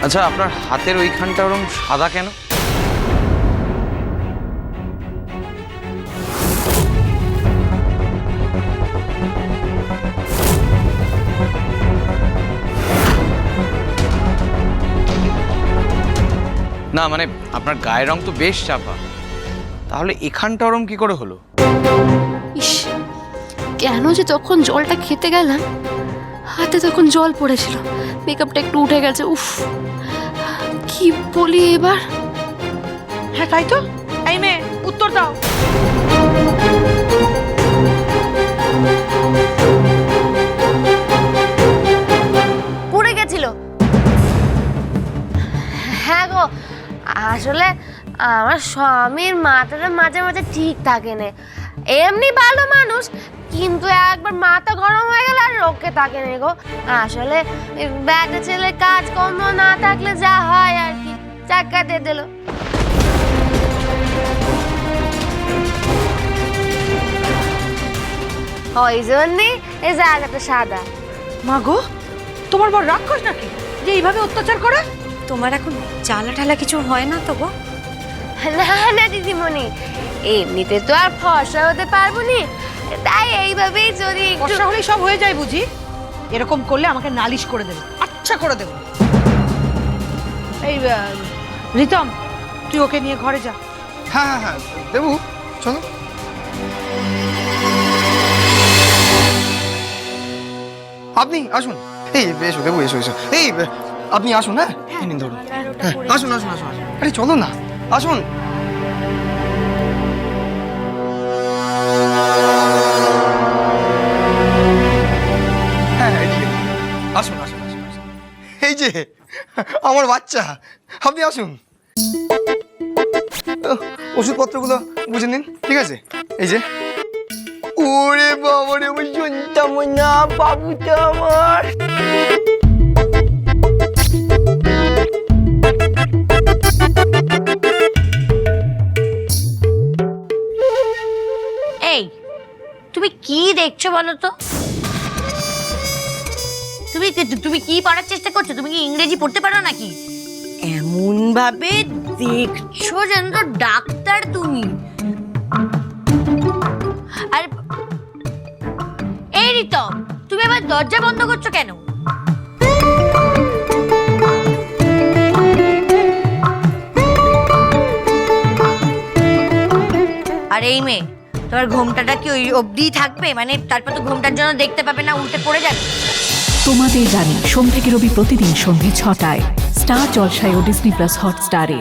আচ্ছা, আপনার হাতের ওইখানটা ওরকম সাদা কেন? না মানে আপনার গায়ের রং তো বেশ চাপা, তাহলে এখানটা ওরকম কি করে হলো? ইস, কেন যে তখন জলটা খেতে গেলাম, হাতে তখন জল পড়েছিল, মেকআপটা একটু উঠে গেছে। উফ, কি বলি এবার? হ্যাঁ তাই তো। এই মেয়ে, উত্তর দাও। পড়ে গেছিল। হ্যাঁ গো, আসলে আমার স্বামীর মাথাটা মাঝে মাঝে ঠিক থাকে না। এমনি ভালো মানুষ, কিন্তু একবার মাথা গরম হয়ে গেলে আর রক্ষে থাকে না গো। আসলে ব্যাটা ছেলে কাজকর্ম না থাকলে যা হয় আর কি, চাক্কা দিয়ে দিল। ওই জন্যই এই জায়গাটা সাদা। মা গো, তোমার বড় রাক্ষস নাকি যে এইভাবে অত্যাচার করে? তোমার এখন জ্বালা ঠালা কিছু হয় না তো গো? না না দিদিমণি, এমনিতে তো আর ফর্সা হতে পারবো নি, তাই এইভাবেই যদি একটু বর্ষা হলেই সব হয়ে যায় বুঝি? এরকম করলে আমাকে নালিশ করে দেবে, আচ্ছা করে দেবে। এই রিতম, তুই ওকে নিয়ে ঘরে যা। হ্যাঁ হ্যাঁ হ্যাঁ দেবু, চলো। আপনি আসুন। এই এসো দেবু, এসো এসো। এই আপনি আসুন। হ্যাঁ এই নিন ধরুন। হ্যাঁ আসুন আসুন আসুন আসুন। আরে চলো না, আসুন। হ্যাঁ এদিকে আসুন আসুন আসুন আসুন। এই যে আমার বাচ্চা, আপনি আসুন। ওষুধপত্রগুলো বুঝে নিন, ঠিক আছে? এই যে। ওরে বাবা রে, ওই জন্তাম না বাবুটা আমার। এই, তুমি কি দেখছো বলো তো? তুমি তুমি কি পড়ার চেষ্টা করছো? তুমি কি ইংরেজি পড়তে পারো নাকি? এমন ভাবে দেখছো যেন তো ডাক্তার তুমি। আর এই রিতম, তুমি আবার দরজা বন্ধ করছো কেন? আর এই মেয়ে, তোমার ঘোমটাটা কি ওই অবধি থাকবে? মানে তারপর তো ঘোমটার জন্য দেখতে পাবে না, উল্টে পড়ে যাবে। তোমাদের জানি সোম থেকে রবি প্রতিদিন সন্ধ্যে ৬টায় স্টার জলসায় ও ডিজনি প্লাস হটস্টারে।